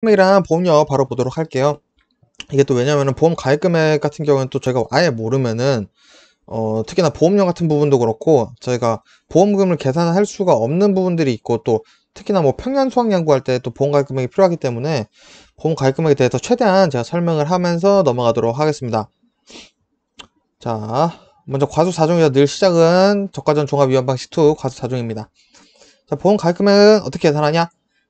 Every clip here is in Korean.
금액이랑 보험료 바로 보도록 할게요. 이게 또 왜냐면은 보험 가입 금액 같은 경우는 또 저희가 아예 모르면은 특히나 보험료 같은 부분도 그렇고 저희가 보험금을 계산할 수가 없는 부분들이 있고, 또 특히나 뭐 평년 수확 양보할 때 또 보험 가입 금액이 필요하기 때문에 보험 가입 금액에 대해서 최대한 제가 설명을 하면서 넘어가도록 하겠습니다. 자, 먼저 과수사중이다. 늘 시작은 저가전 종합위험 방식 2 과수사중입니다. 자, 보험 가입 금액은 어떻게 계산하냐?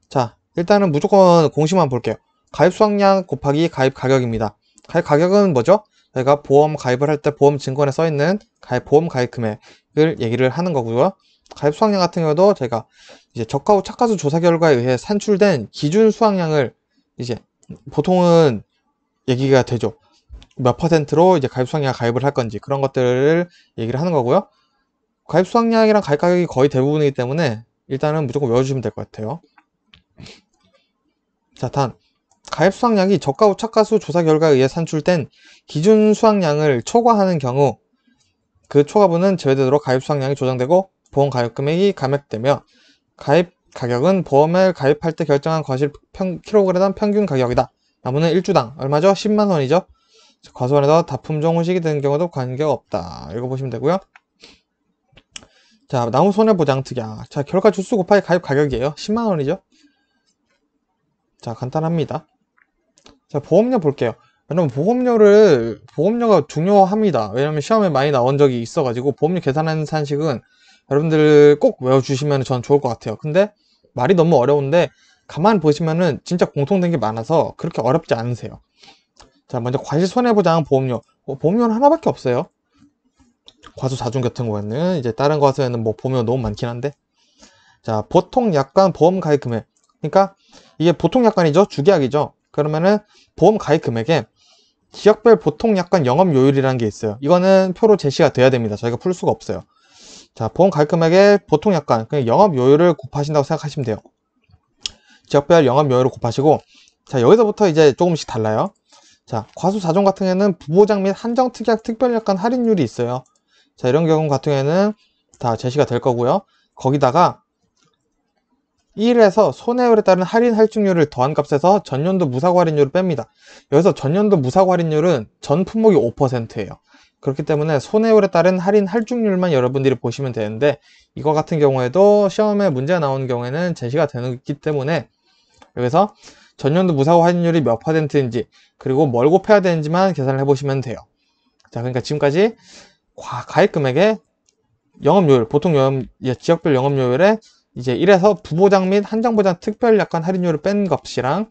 자, 일단은 무조건 공식만 볼게요. 가입 수확량 곱하기 가입 가격입니다. 가입 가격은 뭐죠? 저희가 보험 가입을 할 때 보험 증권에 써있는 보험 가입 금액을 얘기를 하는 거고요. 가입 수확량 같은 경우도 저희가 이제 저가 후 착가수 조사 결과에 의해 산출된 기준 수확량을 이제 보통은 얘기가 되죠. 몇 퍼센트로 이제 가입 수확량 가입을 할 건지 그런 것들을 얘기를 하는 거고요. 가입 수확량이랑 가입 가격이 거의 대부분이기 때문에 일단은 무조건 외워주시면 될 것 같아요. 자, 단 가입 수확량이 저가 후 착가수 조사 결과에 의해 산출된 기준 수확량을 초과하는 경우 그 초과분은 제외되도록 가입 수확량이 조정되고 보험 가입 금액이 감액되며, 가입 가격은 보험을 가입할 때 결정한 과실 킬로그램 평균 가격이다. 나무는 1주당 얼마죠? 10만원이죠. 과수원에서 납품종 후식이 되는 경우도 관계없다. 읽어보시면 되고요. 자, 나무 손해보장 특약. 자, 결과 주수 곱하기 가입 가격이에요. 10만원이죠. 자, 간단합니다. 자, 보험료 볼게요. 여러분, 보험료가 중요합니다. 왜냐면 시험에 많이 나온 적이 있어가지고 보험료 계산하는 산식은 여러분들 꼭 외워주시면 전 좋을 것 같아요. 근데 말이 너무 어려운데 가만 보시면은 진짜 공통된 게 많아서 그렇게 어렵지 않으세요. 자, 먼저 과실손해보장 보험료. 보험료는 하나밖에 없어요. 과수사중 같은 경우에는 이제 다른 과수에는 뭐 보험료 너무 많긴 한데, 자, 보통 약관 보험 가입 금액. 그러니까 이게 보통 약관이죠. 주계약이죠. 그러면은 보험 가입 금액에 지역별 보통 약관 영업요율이라는 게 있어요. 이거는 표로 제시가 돼야 됩니다. 저희가 풀 수가 없어요. 자, 보험 가입 금액에 보통 약관, 그냥 영업요율을 곱하신다고 생각하시면 돼요. 지역별 영업요율을 곱하시고, 자, 여기서부터 이제 조금씩 달라요. 자, 과수사종 같은 경우에는 부보장 및 한정특약 특별약관 할인율이 있어요. 자, 이런 경우 같은 경우에는 다 제시가 될 거고요. 거기다가 1에서 손해율에 따른 할인 할증률을 더한 값에서 전년도 무사고 할인율을 뺍니다. 여기서 전년도 무사고 할인율은 전 품목이 5%예요. 그렇기 때문에 손해율에 따른 할인 할증률만 여러분들이 보시면 되는데, 이거 같은 경우에도 시험에 문제가 나오는 경우에는 제시가 되기 때문에 여기서 전년도 무사고 할인율이 몇 퍼센트인지 그리고 뭘 곱해야 되는지만 계산을 해보시면 돼요. 자, 그러니까 지금까지 가입 금액의 영업요율, 보통 지역별 영업요율에 이제 1에서 부보장 및 한정보장 특별약관 할인율을 뺀 값이랑,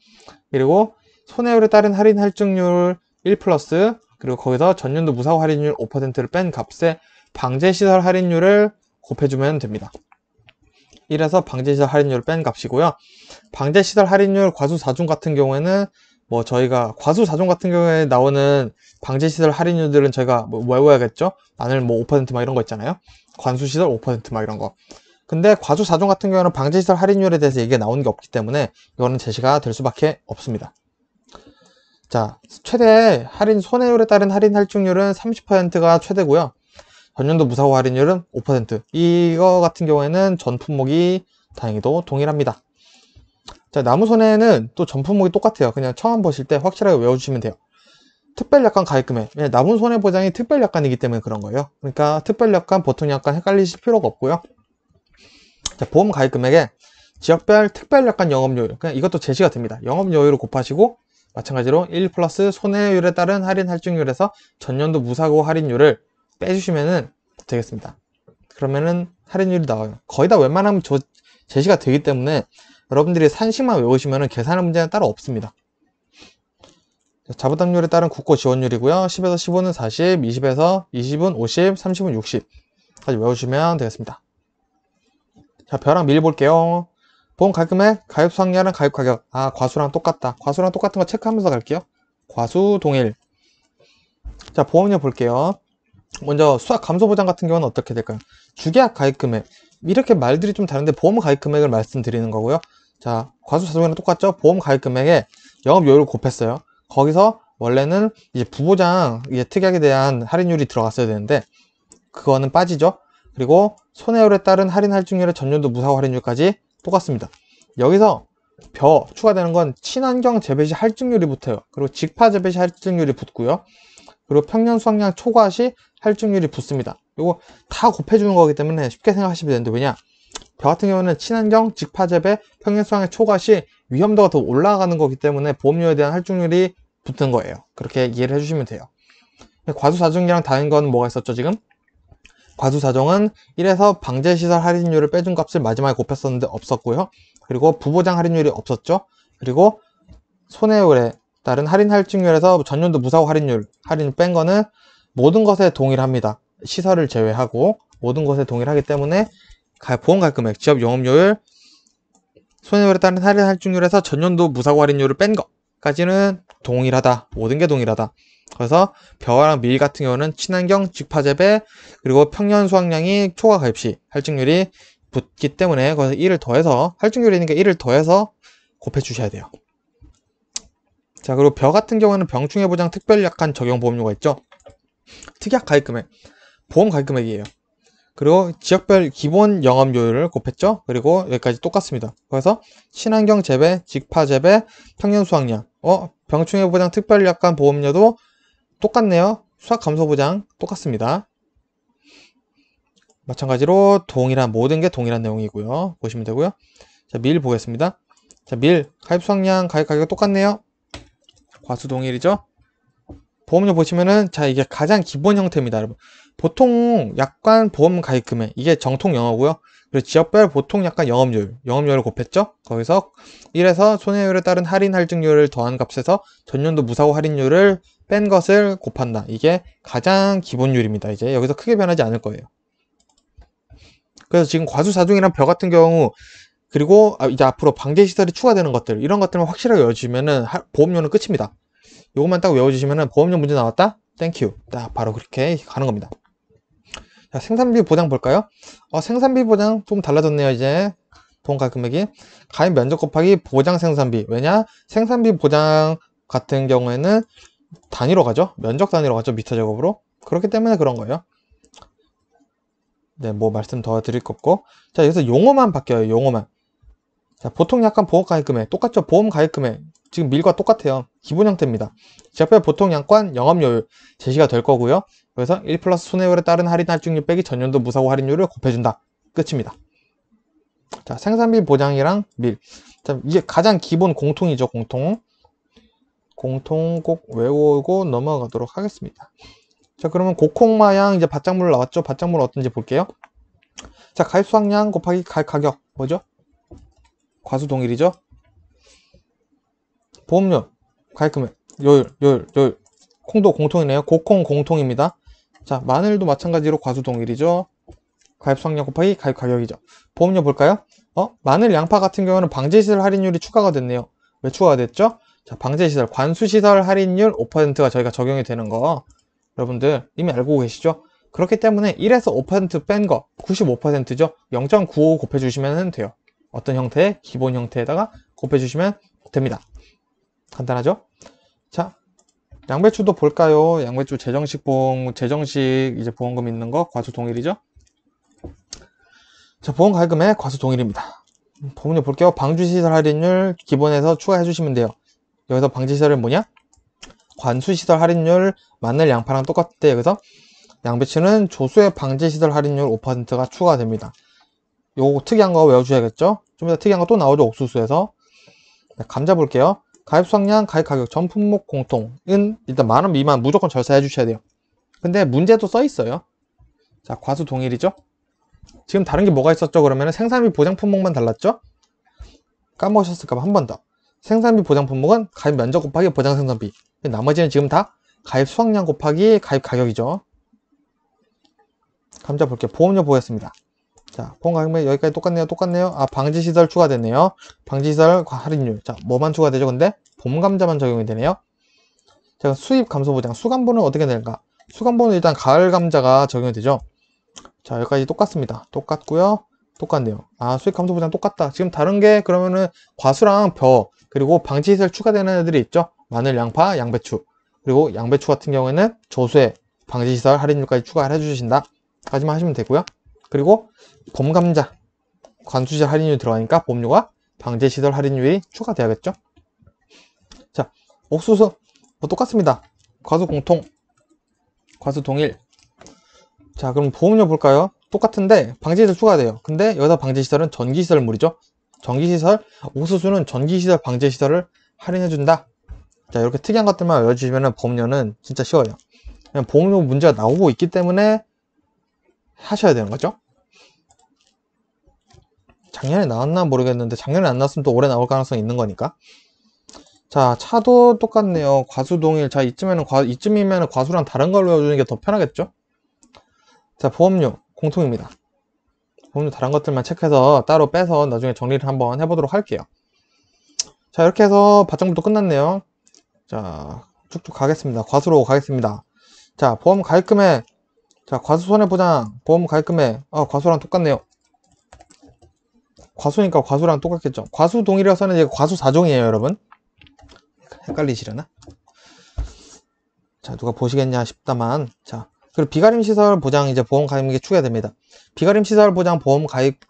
그리고 손해율에 따른 할인 할증률 1 플러스, 그리고 거기서 전년도 무사고 할인율 5%를 뺀 값에 방제시설 할인율을 곱해주면 됩니다. 1에서 방제시설 할인율을 뺀 값이고요. 방제시설 할인율 과수사중 같은 경우에는 뭐 저희가 과수사중 같은 경우에 나오는 방제시설 할인율들은 저희가 뭐 외워야겠죠? 마늘 뭐 5%막 이런 거 있잖아요. 관수시설 5%막 이런 거. 근데 과수사중 같은 경우는 방제시설 할인율에 대해서 얘기가 나오는 게 없기 때문에 이거는 제시가 될 수밖에 없습니다. 자, 최대 할인 손해율에 따른 할인 할증률은 30%가 최대고요. 전년도 무사고 할인율은 5%. 이거 같은 경우에는 전 품목이 다행히도 동일합니다. 자, 나무 손해는 또 전 품목이 똑같아요. 그냥 처음 보실 때 확실하게 외워주시면 돼요. 특별약관 가입 금액. 나무 손해보장이 특별약관이기 때문에 그런 거예요. 그러니까 특별약관, 보통약관 헷갈리실 필요가 없고요. 자, 보험 가입 금액에 지역별 특별약관 영업요율. 그냥 이것도 제시가 됩니다. 영업요율을 곱하시고 마찬가지로 1 플러스 손해율에 따른 할인 할증률에서 전년도 무사고 할인율을 빼주시면 되겠습니다. 그러면은 할인율이 나와요. 거의 다 웬만하면 제시가 되기 때문에 여러분들이 산식만 외우시면 계산하는 문제는 따로 없습니다. 자부담률에 따른 국고 지원율이고요. 10에서 15는 40, 20에서 20은 50, 30은 60까지 외우시면 되겠습니다. 자, 벼랑 밀 볼게요. 보험 가입 금액, 가입 수확량은 가입 가격. 아, 과수랑 똑같다. 과수랑 똑같은 거 체크하면서 갈게요. 과수 동일. 자, 보험료 볼게요. 먼저 수확 감소 보장 같은 경우는 어떻게 될까요? 주계약 가입 금액. 이렇게 말들이 좀 다른데 보험 가입 금액을 말씀드리는 거고요. 자, 과수사종이랑 똑같죠? 보험 가입 금액에 영업요율을 곱했어요. 거기서 원래는 이제 부보장 특약에 대한 할인율이 들어갔어야 되는데 그거는 빠지죠. 그리고 손해율에 따른 할인 할증률의 전년도 무사고 할인율까지 똑같습니다. 여기서 벼 추가되는 건 친환경 재배 시 할증률이 붙어요. 그리고 직파 재배 시 할증률이 붙고요. 그리고 평년 수확량 초과 시 할증률이 붙습니다. 이거 다 곱해주는 거기 때문에 쉽게 생각하시면 되는데, 왜냐? 벼 같은 경우는 친환경, 직파 재배, 평년 수확량 초과 시 위험도가 더 올라가는 거기 때문에 보험료에 대한 할증률이 붙는 거예요. 그렇게 이해를 해주시면 돼요. 과수사종이랑 다른 건 뭐가 있었죠, 지금? 과수사종은 1에서 방제시설 할인율을 빼준 값을 마지막에 곱했었는데 없었고요. 그리고 부보장 할인율이 없었죠. 그리고 손해율에 따른 할인 할증률에서 전년도 무사고 할인을 뺀 거는 모든 것에 동일합니다. 시설을 제외하고 모든 것에 동일하기 때문에 보험가입금액, 지업 영업료율, 손해율에 따른 할인 할증률에서 전년도 무사고 할인율을 뺀 것까지는 동일하다. 모든 게 동일하다. 그래서 벼랑 밀 같은 경우는 친환경, 직파재배, 그리고 평년 수확량이 초과 가입 시 할증률이 붙기 때문에 거기서 1을 더해서, 할증률이 있으니까 1을 더해서 곱해 주셔야 돼요. 자, 그리고 벼 같은 경우는 병충해보장 특별약관 적용 보험료가 있죠. 특약 가입금액, 보험 가입금액이에요. 그리고 지역별 기본 영업료율을 곱했죠. 그리고 여기까지 똑같습니다. 그래서 친환경 재배, 직파 재배, 평년 수확량, 병충해보장 특별약관 보험료도 똑같네요. 수확 감소 보장 똑같습니다. 마찬가지로 동일한, 모든 게 동일한 내용이고요. 보시면 되고요. 자, 밀 보겠습니다. 자, 밀 가입 수확량, 가입 가격 똑같네요. 과수 동일이죠. 보험료 보시면은, 자, 이게 가장 기본 형태입니다, 여러분. 보통 약관 보험 가입 금액, 이게 정통 영어고요. 그리고 지역별 보통 약관 영업료를 곱했죠. 거기서 1에서 손해율에 따른 할인 할증률을 더한 값에서 전년도 무사고 할인율을 뺀 것을 곱한다. 이게 가장 기본율입니다. 이제 여기서 크게 변하지 않을 거예요. 그래서 지금 과수사중이랑 벼 같은 경우, 그리고 이제 앞으로 방제시설이 추가되는 것들, 이런 것들만 확실하게 외워주시면은 보험료는 끝입니다. 요것만 딱 외워주시면은 보험료 문제 나왔다? 땡큐. 딱 바로 그렇게 가는 겁니다. 자, 생산비 보장 볼까요? 생산비 보장 좀 달라졌네요. 이제 보험가입 금액이 가입 면적 곱하기 보장 생산비. 왜냐? 생산비 보장 같은 경우에는 단위로 가죠. 면적 단위로 가죠. 미터 제곱으로. 그렇기 때문에 그런 거예요. 네, 뭐 말씀 더 드릴 거 없고. 자, 여기서 용어만 바뀌어요. 용어만. 자, 보통 약관 보험 가입 금액 똑같죠? 보험 가입 금액 지금 밀과 똑같아요. 기본 형태입니다. 지역별 보통 약관 영업료율 제시가 될 거고요. 그래서 1 플러스 손해율에 따른 할인 할증률 빼기 전년도 무사고 할인율을 곱해준다. 끝입니다. 자, 생산비 보장이랑 밀. 자, 이게 가장 기본 공통이죠. 공통 꼭 외우고 넘어가도록 하겠습니다. 자, 그러면 고콩마양 이제 밭작물 나왔죠? 밭작물 어떤지 볼게요. 자, 가입 수확량 곱하기 가입 가격 뭐죠? 과수 동일이죠? 보험료, 가입 금액, 요율. 콩도 공통이네요. 고콩 공통입니다. 자, 마늘도 마찬가지로 과수 동일이죠? 가입 수확량 곱하기 가입 가격이죠. 보험료 볼까요? 마늘 양파 같은 경우는 방제시설 할인율이 추가가 됐네요. 왜 추가가 됐죠? 자, 방제시설, 관수시설 할인율 5%가 저희가 적용이 되는 거 여러분들 이미 알고 계시죠? 그렇기 때문에 1에서 5% 뺀 거 95%죠? 0.95 곱해주시면 돼요. 어떤 형태? 기본 형태에다가 곱해주시면 됩니다. 간단하죠? 자, 양배추도 볼까요? 양배추 재정식 이제 보험금 있는 거 과수 동일이죠? 자, 보험 가입금액 과수 동일입니다. 보험료 볼게요. 방주시설 할인율 기본에서 추가해 주시면 돼요. 여기서 방지시설은 뭐냐? 관수시설 할인율 마늘 양파랑 똑같대. 여기서 양배추는 조수의 방지시설 할인율 5%가 추가됩니다. 요거 특이한 거 외워주셔야겠죠? 좀 이따 특이한 거 또 나오죠. 옥수수에서. 네, 감자 볼게요. 가입 수확량, 가입 가격, 전 품목 공통은 일단 10,000원 미만 무조건 절사해 주셔야 돼요. 근데 문제도 써 있어요. 자, 과수 동일이죠? 지금 다른 게 뭐가 있었죠? 그러면 생산비 보장 품목만 달랐죠? 까먹으셨을까봐 한 번 더. 생산비 보장 품목은 가입 면적 곱하기 보장 생산비. 나머지는 지금 다 가입 수확량 곱하기 가입 가격이죠. 감자 볼게요. 보험료 보겠습니다. 자, 보험 가격면 여기까지 똑같네요. 방지시설 추가됐네요. 방지시설 할인율. 자, 뭐만 추가되죠? 근데 봄감자만 적용이 되네요. 자, 수입 감소 보장. 수감보는 어떻게 될까? 수감보는 일단 가을 감자가 적용이 되죠. 자, 여기까지 똑같습니다. 똑같네요. 수입 감소 보장 똑같다. 지금 다른 게 그러면은 과수랑 벼, 그리고 방지시설 추가되는 애들이 있죠. 마늘, 양파, 양배추. 그리고 양배추 같은 경우에는 조수에 방지시설 할인율까지 추가를 해주신다. 까지만 하시면 되고요. 그리고 봄감자 관수시설 할인율 들어가니까 보험료가 방제시설 할인율이 추가돼야겠죠. 자, 옥수수 뭐 똑같습니다. 과수 공통, 과수 동일. 자, 그럼 보험료 볼까요? 똑같은데 방제시설 추가돼요. 근데 여기서 방제시설은 전기시설물이죠. 전기시설, 옥수수는 전기시설 방제시설을 할인해준다. 자, 이렇게 특이한 것들만 외워주시면 보험료는 진짜 쉬워요. 그냥 보험료 문제가 나오고 있기 때문에 하셔야 되는 거죠. 작년에 나왔나 모르겠는데 작년에 안 나왔으면 또 올해 나올 가능성이 있는 거니까. 자, 차도 똑같네요. 과수 동일. 자, 이쯤이면 과수랑 다른 걸 외워주는 게 더 편하겠죠? 자, 보험료 공통입니다. 보험료 다른 것들만 체크해서 따로 빼서 나중에 정리를 한번 해보도록 할게요. 자, 이렇게 해서 바정부터 끝났네요. 자, 쭉쭉 가겠습니다. 과수로 가겠습니다. 자, 보험 가입금액. 자, 과수 손해보장 보험 가입금액. 과수랑 똑같네요. 과수니까 과수랑 똑같겠죠. 과수 동일이라서는 이제 과수 4종이에요, 여러분. 헷갈리시려나? 자, 누가 보시겠냐 싶다만. 자, 그리고 비가림 시설 보장 이제 보험 가입금액이 추가됩니다. 비가림 시설 보장 보험 가입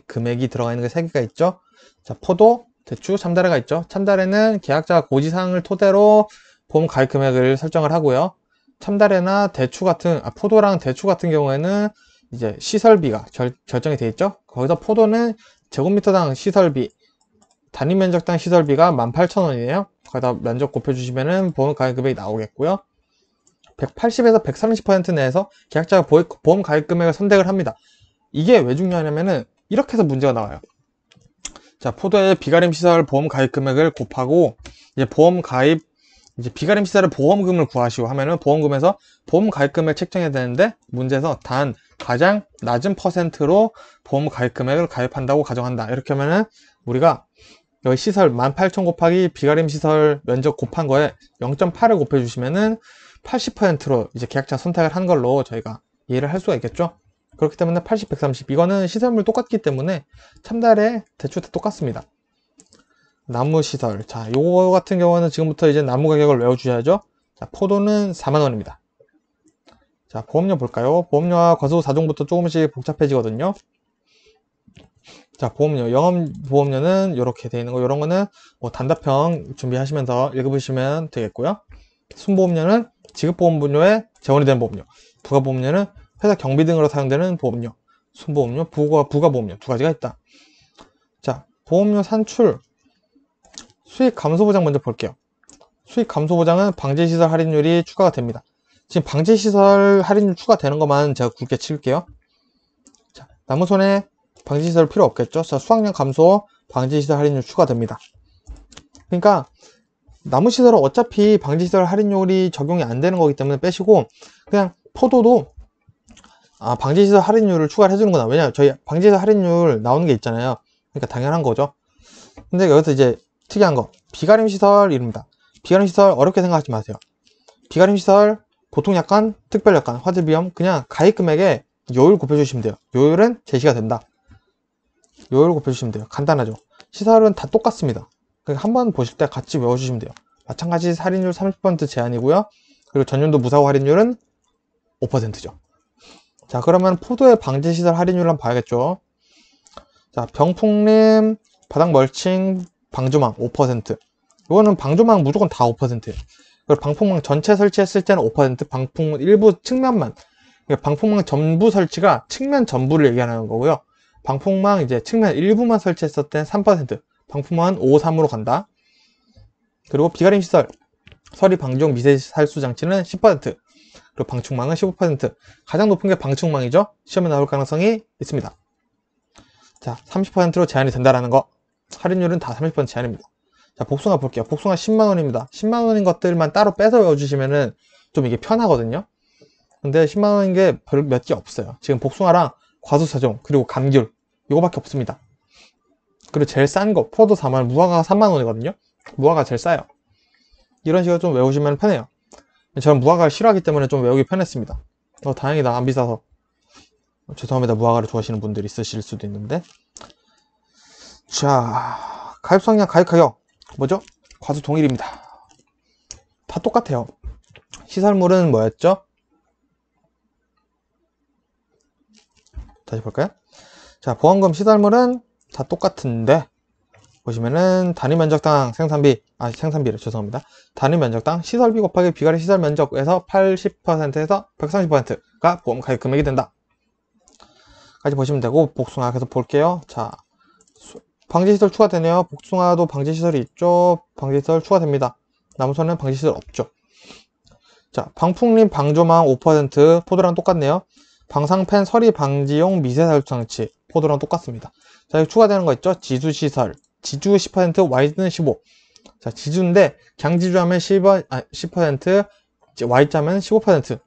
금액이 들어가 있는 게 3개가 있죠. 자, 포도, 대추, 참다래가 있죠. 참다래는 계약자 고지사항을 토대로 보험 가입 금액을 설정을 하고요. 참다래나 대추 같은, 포도랑 대추 같은 경우에는 이제 시설비가 결정이 되어 있죠. 거기서 포도는 제곱미터당 시설비, 단위 면적당 시설비가 18,000원이에요. 거기다 면적 곱해주시면은 보험 가입 금액이 나오겠고요. 180에서 130% 내에서 계약자가 보험 가입 금액을 선택을 합니다. 이게 왜 중요하냐면은 이렇게 해서 문제가 나와요. 자, 포도의 비가림 시설 보험 가입 금액을 곱하고 이제 비가림 시설의 보험금을 구하시오 하면은 보험금에서 보험 가입 금액 책정해야 되는데 문제에서 단 가장 낮은 퍼센트로 보험 가입 금액을 가입한다고 가정한다. 이렇게 하면은 우리가 여기 시설 18,000 곱하기 비가림 시설 면적 곱한 거에 0.8을 곱해주시면은 80%로 이제 계약자 선택을 한 걸로 저희가 이해를 할 수가 있겠죠. 그렇기 때문에 80, 130 이거는 시설물 똑같기 때문에 참다래 대추 다 똑같습니다. 나무 시설. 자, 요거 같은 경우는 지금부터 이제 나무 가격을 외워주셔야죠. 자, 포도는 4만원입니다. 자, 보험료 볼까요? 보험료와 과수 4종부터 조금씩 복잡해지거든요. 자, 보험료. 영업보험료는 이렇게 되어 있는 거. 이런 거는 뭐 단답형 준비하시면서 읽어보시면 되겠고요. 순보험료는 지급보험료에 재원이 되는 보험료. 부가보험료는 회사 경비 등으로 사용되는 보험료. 순보험료, 부가보험료 두 가지가 있다. 자, 보험료 산출. 수익 감소 보장 먼저 볼게요. 수익 감소 보장은 방제시설 할인율이 추가가 됩니다. 지금 방제시설 할인율 추가되는 것만 제가 굵게 칠게요. 자, 나무손해 방제시설 필요 없겠죠. 자, 수확량 감소 방제시설 할인율 추가됩니다. 그러니까 나무시설은 어차피 방제시설 할인율이 적용이 안 되는 거기 때문에 빼시고 그냥 포도도 방제시설 할인율을 추가를 해주는구나. 왜냐면 저희 방제시설 할인율 나오는 게 있잖아요. 그러니까 당연한 거죠. 근데 여기서 이제 특이한 거 비가림 시설입니다. 비가림 시설 어렵게 생각하지 마세요. 비가림 시설 보통 약관, 특별 약관, 화재 비용 그냥 가입 금액에 요율 곱해주시면 돼요. 요율은 제시가 된다. 요율 곱해주시면 돼요. 간단하죠. 시설은 다 똑같습니다. 한번 보실 때 같이 외워주시면 돼요. 마찬가지 할인율 30% 제한이고요. 그리고 전년도 무사고 할인율은 5%죠. 자, 그러면 포도의 방제시설 할인율을 한번 봐야겠죠. 자, 병풍림, 바닥 멀칭, 방조망 5%. 이거는 방조망 무조건 다 5%예요. 그리고 방풍망 전체 설치했을 때는 5%, 방풍 일부 측면만. 그러니까 방풍망 전부 설치가 측면 전부를 얘기하는 거고요. 방풍망 이제 측면 일부만 설치했을 때는 3%. 방풍망은 5, 3으로 간다. 그리고 비가림 시설, 서리 방종 미세 살수 장치는 10%. 그리고 방충망은 15%. 가장 높은 게 방충망이죠. 시험에 나올 가능성이 있습니다. 자, 30%로 제한이 된다라는 거. 할인율은 다 30% 제한입니다. 자, 복숭아 볼게요. 복숭아 10만원입니다. 10만원인 것들만 따로 빼서 외워주시면은 좀 이게 편하거든요. 근데 10만원인 게 별 몇 개 없어요. 지금 복숭아랑 과수사종, 그리고 감귤, 이거밖에 없습니다. 그리고 제일 싼 거, 포도 4만원, 무화과가 3만원이거든요. 무화과가 제일 싸요. 이런 식으로 좀 외우시면 편해요. 저는 무화과를 싫어하기 때문에 좀 외우기 편했습니다. 다행이다. 안 비싸서. 죄송합니다. 무화과를 좋아하시는 분들이 있으실 수도 있는데. 자, 가입성량, 가입가격 뭐죠? 과수 동일입니다. 다 똑같아요. 시설물은 뭐였죠? 다시 볼까요? 자, 보험금 시설물은 다 똑같은데 보시면은 단위 면적당 생산비를 죄송합니다. 단위 면적당 시설비 곱하기 비과리 시설 면적에서 80%에서 130%가 보험 가입 금액이 된다. 까지 보시면 되고, 복숭아 계속 볼게요. 자, 방지시설 추가되네요. 복숭아도 방지시설이 있죠. 방지시설 추가됩니다. 나무선은 방지시설 없죠. 자, 방풍림 방조망 5%, 포도랑 똑같네요. 방상팬 서리 방지용 미세살충장치, 포도랑 똑같습니다. 자, 여기 추가되는 거 있죠? 지주시설, 지주 10%, Y는 15%. 자, 지주인데, 강지주하면 10%, Y자면 15%.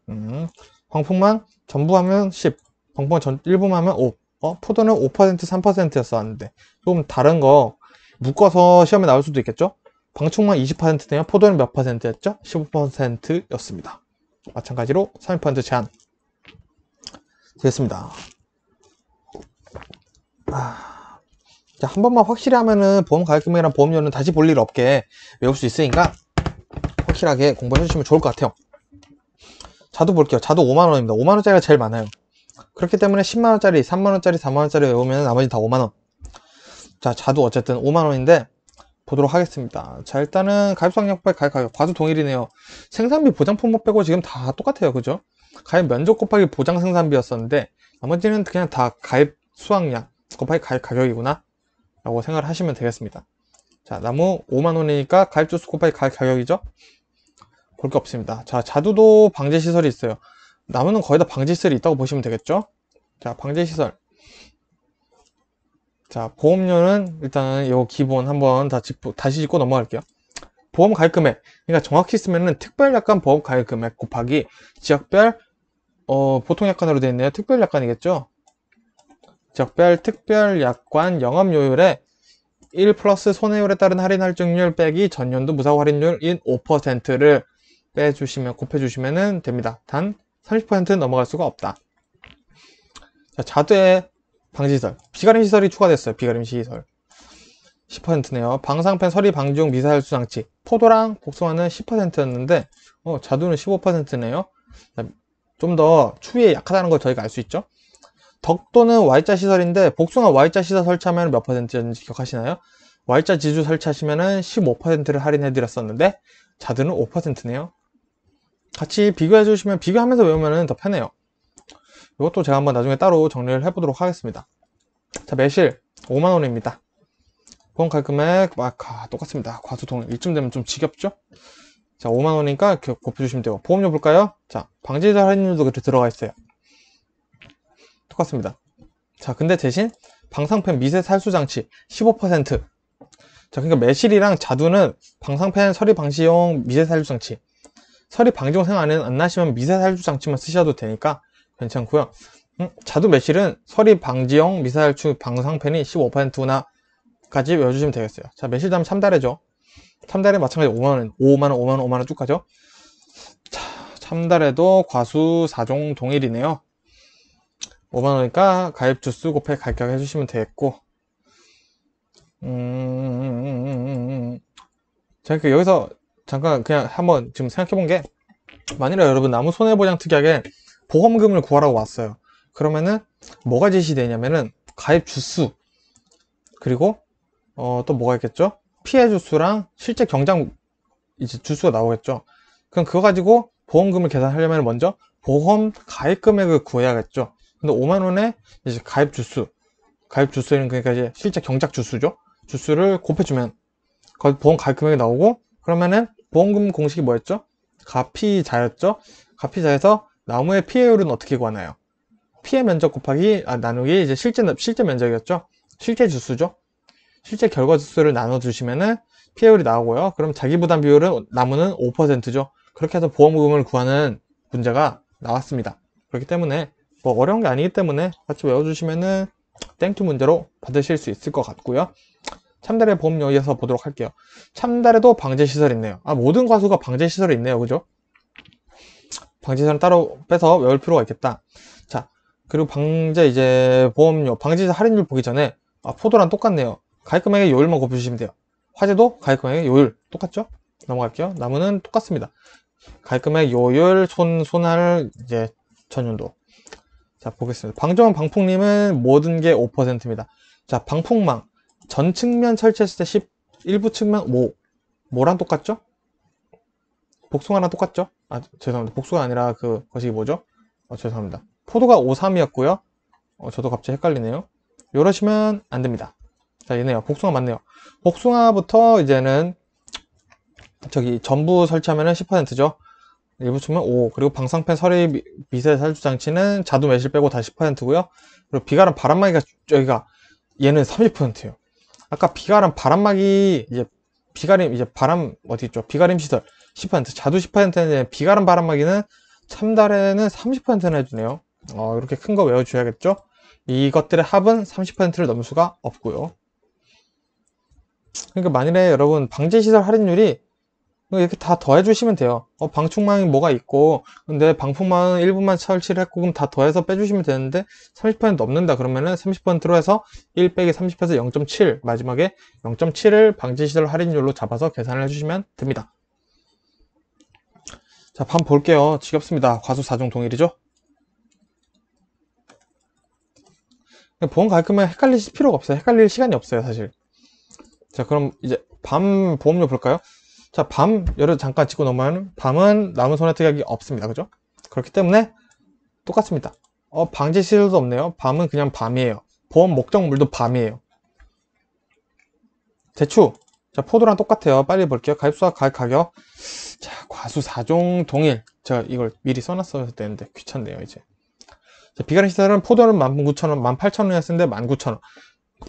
방풍망 전부하면 10, 방풍망 일부만 하면 5. 포도는 5%, 3%였었는데, 조금 다른 거 묶어서 시험에 나올 수도 있겠죠? 방충망 20%네요. 포도는 몇 %였죠? 15%였습니다. 마찬가지로 30% 제한 되겠습니다. 자, 한 번만 확실히 하면은 보험 가입금액이랑 보험료는 다시 볼 일 없게 외울 수 있으니까 확실하게 공부해 주시면 좋을 것 같아요. 자두 볼게요. 자두 5만원입니다. 5만원짜리가 제일 많아요. 그렇기 때문에 10만원짜리, 3만원짜리, 4만원짜리 외우면 나머지 다 5만원. 자, 자두 어쨌든 5만원인데 보도록 하겠습니다. 자, 일단은 가입수확량법의 가입 과수 동일이네요. 생산비 보장 품목 빼고 지금 다 똑같아요. 그죠? 가입 면적 곱하기 보장 생산비였었는데 나머지는 그냥 다 가입 수확량 곱하기 가입 가격이구나 라고 생각을 하시면 되겠습니다. 자, 나무 5만원이니까 가입 주수 곱하기 가입 가격이죠? 볼 게 없습니다. 자, 자두도 방제시설이 있어요. 나무는 거의 다 방제시설이 있다고 보시면 되겠죠? 자, 방제시설. 자, 보험료는 일단은 요 기본 한번 다시 짚고 넘어갈게요. 보험 가입 금액. 그러니까 정확히 쓰면은 특별 약관 보험 가입 금액 곱하기 지역별 보통 약관으로 되어 있네요. 특별 약관이겠죠? 지역별 특별 약관 영업요율에 1 플러스 손해율에 따른 할인 할증률 빼기 전년도 무사고 할인율인 5%를 빼주시면 곱해주시면 됩니다. 단 30% 넘어갈 수가 없다. 자, 자두의 방지시설, 비가림 시설이 추가됐어요. 비가림 시설 10%네요. 방상팬 서리 방지용 미사일수장치, 포도랑 복숭아는 10%였는데 자두는 15%네요. 좀 더 추위에 약하다는 걸 저희가 알 수 있죠. 덕도는 Y자 시설인데 복숭아 Y자 시설 설치하면 몇 %였는지 기억하시나요? Y자 지주 설치하시면 15%를 할인해 드렸었는데 자두는 5%네요. 같이 비교해 주시면 비교하면서 외우면 더 편해요. 이것도 제가 한번 나중에 따로 정리를 해보도록 하겠습니다. 자, 매실 5만원입니다. 보험 가입 금액 똑같습니다. 과수동 이쯤 되면 좀 지겹죠? 자, 5만원이니까 곱해주시면 돼요. 보험료 볼까요? 자, 방지자 할인율도 그렇게 들어가 있어요. 똑같습니다. 자, 근데 대신 방상팬 미세 살수장치 15%. 자, 그러니까 매실이랑 자두는 방상팬 서리 방지용 미세 살수장치, 서리 방지용 생각 안 나시면 미세 살수장치만 쓰셔도 되니까 괜찮고요. 자두 매실은 서리 방지용 미세 살수 방상팬이 15%나까지 외워주시면 되겠어요. 자, 매실 다음 참다래죠. 참다래 마찬가지 5만원, 5만원, 5만원, 5만원 쭉 가죠. 자, 참다래도 과수 4종 동일이네요. 5만원이니까 가입 주수 곱해 가격 해주시면 되겠고, 자, 여기서 잠깐 그냥 한번 지금 생각해 본 게, 만일에 여러분 나무 손해보장 특약에 보험금을 구하라고 왔어요. 그러면은 뭐가 제시되냐면은 가입 주수, 그리고 또 뭐가 있겠죠? 피해 주수랑 실제 경장 이제 주수가 나오겠죠. 그럼 그거 가지고 보험금을 계산하려면 먼저 보험 가입 금액을 구해야겠죠. 근데 5만원에 이제 가입 주수는 그러니까 이제 실제 경작 주수죠. 주수를 곱해주면 거기 보험 가입 금액이 나오고, 그러면은 보험금 공식이 뭐였죠? 가피자였죠. 가피자에서 나무의 피해율은 어떻게 구하나요? 피해 면적 곱하기 나누기 이제 실제 면적이었죠. 실제 주수죠. 실제 결과 주수를 나눠주시면은 피해율이 나오고요. 그럼 자기 부담 비율은 나무는 5%죠. 그렇게 해서 보험금을 구하는 문제가 나왔습니다. 그렇기 때문에 뭐 어려운 게 아니기 때문에 같이 외워주시면은 땡큐 문제로 받으실 수 있을 것 같고요. 참다래 보험료 이어서 보도록 할게요. 참다래도 방제시설 있네요. 모든 과수가 방제시설이 있네요. 그죠? 방제시설은 따로 빼서 외울 필요가 있겠다. 자, 그리고 방제 이제 보험료, 방제자 할인율 보기 전에 포도랑 똑같네요. 가입금액의 요율만 곱해주시면 돼요. 화재도 가입금액의 요율 똑같죠? 넘어갈게요. 나무는 똑같습니다. 가입금액 요율, 손할, 이제 전년도. 자, 보겠습니다. 방정원 방풍림은 모든 게 5%입니다. 자, 방풍망. 전 측면 설치했을 때 10, 일부 측면 5. 뭐랑 똑같죠? 복숭아랑 똑같죠? 아, 죄송합니다. 복숭아 아니라 그 것이 뭐죠? 죄송합니다. 포도가 53이었고요. 저도 갑자기 헷갈리네요. 이러시면 안 됩니다. 자, 얘네요. 복숭아 맞네요. 복숭아부터 이제는 저기 전부 설치하면은 10%죠. 일부 측면 5. 그리고 방상팬 서리 미세 살주 장치는 자두 매실 빼고 다 10%고요. 그리고 비가람 바람막이가 여기가 얘는 30%예요. 아까 비가람 바람막이 이제 비가림 이제 바람 어디 있죠? 비가림 시설 10%, 자두 10%인데 비가람 바람막이는 참달에는 30%나 해주네요. 이렇게 큰 거 외워주셔야겠죠? 이것들의 합은 30%를 넘을 수가 없고요. 그러니까 만일에 여러분 방제시설 할인율이 이렇게 다 더해주시면 돼요. 방충망이 뭐가 있고 근데 방풍망은 일부만 설치를 했고 그럼 다 더해서 빼주시면 되는데 30% 넘는다 그러면은 30%로 해서 1 빼기 30에서 0.7 마지막에 0.7을 방제시설 할인율로 잡아서 계산을 해주시면 됩니다. 자, 반 볼게요. 지겹습니다. 과수 4종 동일이죠? 보험 가입금액 헷갈리실 필요가 없어요. 헷갈릴 시간이 없어요, 사실. 자, 그럼 이제 밤 보험료 볼까요? 자, 밤 열을 잠깐 짚고 넘어가면 밤은 남은 손해특약이 없습니다. 그죠? 그렇기 때문에 똑같습니다. 방지 시설도 없네요. 밤은 그냥 밤이에요. 보험 목적물도 밤이에요. 대추. 자, 포도랑 똑같아요. 빨리 볼게요. 가입수와 가입 가격. 자, 과수 4종 동일. 제가 이걸 미리 써놨어야 되는데 귀찮네요, 이제. 자, 비가림 시설은 포도는 19,000원, 18,000원이었는데 19,000원.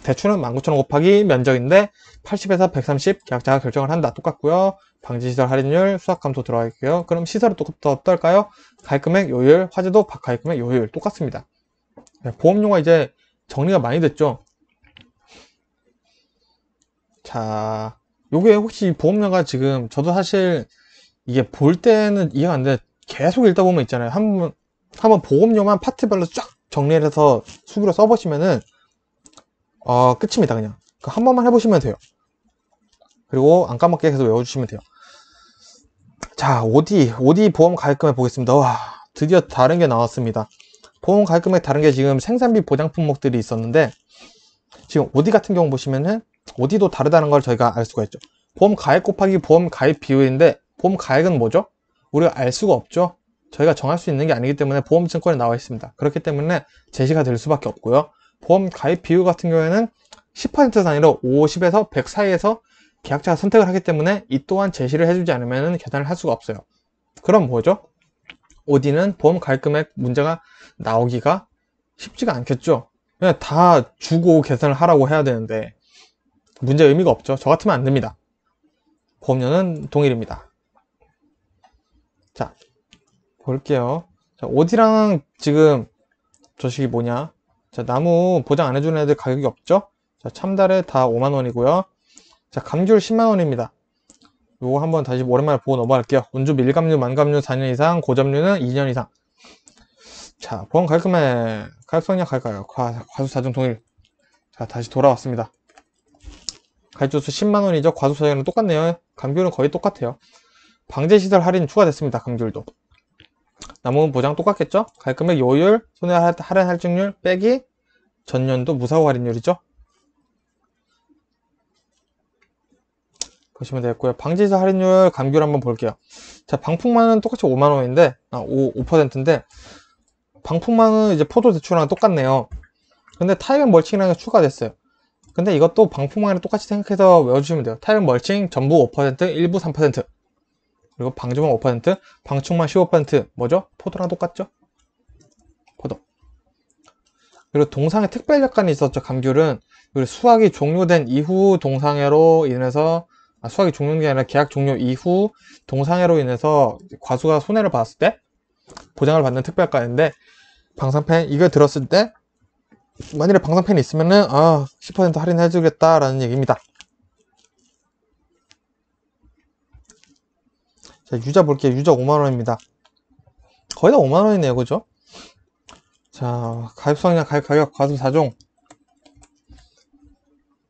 대추는 19,000원 곱하기 면적인데 80에서 130 계약자가 결정을 한다. 똑같고요. 방지시설 할인율, 수학감소 들어가 있고요. 그럼 시설은 또 어떨까요? 가입금액 요율, 화재도 가입금액 요율 똑같습니다. 보험료가 이제 정리가 많이 됐죠. 자, 요게 혹시 보험료가 지금 저도 사실 이게 볼 때는 이해가 안 돼. 계속 읽다 보면 있잖아요. 한번 보험료만 파트별로 쫙 정리를 해서 수기로 써보시면은 끝입니다. 그냥 한 번만 해보시면 돼요. 그리고 안 까먹게 해서 외워주시면 돼요. 자, OD 보험 가입금액 보겠습니다. 와, 드디어 다른 게 나왔습니다. 보험 가입금액 다른 게 지금 생산비 보장 품목들이 있었는데 지금 OD 같은 경우 보시면은 OD도 다르다는 걸 저희가 알 수가 있죠. 보험 가입 곱하기 보험 가입 비율인데 보험 가입은 뭐죠? 우리가 알 수가 없죠. 저희가 정할 수 있는 게 아니기 때문에 보험증권에 나와 있습니다. 그렇기 때문에 제시가 될 수밖에 없고요. 보험 가입 비율 같은 경우에는 10% 단위로 50에서 100 사이에서 계약자가 선택을 하기 때문에 이 또한 제시를 해주지 않으면 계산을 할 수가 없어요. 그럼 뭐죠? OD는 보험 가입금액 문제가 나오기가 쉽지가 않겠죠. 그냥 다 주고 계산을 하라고 해야 되는데 문제 의미가 없죠. 저 같으면 안 됩니다. 보험료는 동일입니다. 자, 볼게요. 자, OD랑 지금 저식이 뭐냐? 자, 나무 보장 안 해주는 애들 가격이 없죠? 자, 참달에 다 5만원이고요. 자, 감귤 10만원입니다. 요거 한번 다시 오랜만에 보고 넘어갈게요. 운주 밀감류, 만감류 4년 이상, 고점류는 2년 이상. 자, 보험 가입금액, 가입성량 갈까요? 과수 4종 동일. 자, 다시 돌아왔습니다. 가입주수 10만원이죠. 과수 4종은 똑같네요. 감귤은 거의 똑같아요. 방제시설 할인 추가됐습니다. 감귤도. 나무 보장 똑같겠죠? 가입금액 요율, 손해 할인 할증률 빼기 전년도 무사고 할인율이죠. 보시면 되겠고요. 방지시설 할인율 감귤 한번 볼게요. 자, 방풍망은 똑같이 5만원인데 5%인데 방풍망은 이제 포도 대출랑 똑같네요. 근데 타이밍 멀칭이라는 게 추가됐어요. 근데 이것도 방풍망이랑 똑같이 생각해서 외워주시면 돼요. 타이밍 멀칭 전부 5%, 일부 3%, 그리고 방주망 5%, 방충망 15%. 뭐죠? 포도랑 똑같죠? 포도. 그리고 동상에 특별약관이 있었죠. 감귤은. 그리고 수확이 종료된 이후 동상해로 인해서 수확이 종료된 게 아니라 계약 종료 이후 동상해로 인해서 과수가 손해를 봤을 때 보장을 받는 특별약관인데 방상팬 이걸 들었을 때 만일에 방상팬이 있으면은 10% 할인해 주겠다라는 얘기입니다. 자, 유자 볼게요. 유자 5만원입니다. 거의 다 5만원이네요. 그죠? 자, 가입성량 가입 가격 과수 4종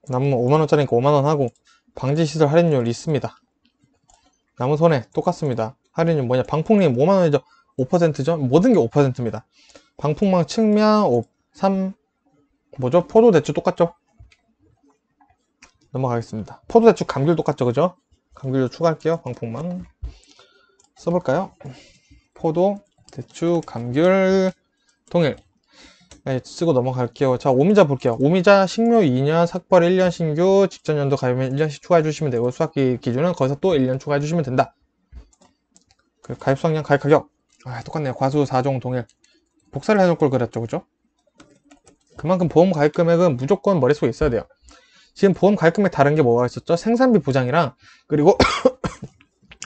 남은 5만원짜리니까 5만원 하고 방지시설 할인율 있습니다. 남은 손해 똑같습니다. 할인율 뭐냐? 방풍림 5만원이죠. 5%죠. 모든 게 5%입니다. 방풍망 측면 3 뭐죠? 포도 대추 똑같죠? 넘어가겠습니다. 포도, 대추, 감귤 똑같죠, 그죠? 감귤도 추가할게요. 방폭망 써볼까요? 포도, 대추, 감귤, 동일. 네, 쓰고 넘어갈게요. 자, 오미자 볼게요. 오미자 식묘 2년, 삭발 1년 신규, 직전 연도 가입면 1년씩 추가해 주시면 되고, 수학기 기준은 거기서 또 1년 추가해 주시면 된다. 그 가입 수확량, 가입 가격. 아, 똑같네요. 과수 4종 동일. 복사를 해놓을 걸 그랬죠, 그죠? 그만큼 보험 가입 금액은 무조건 머릿속에 있어야 돼요. 지금 보험 가입 금액 다른 게 뭐가 있었죠? 생산비 보장이랑, 그리고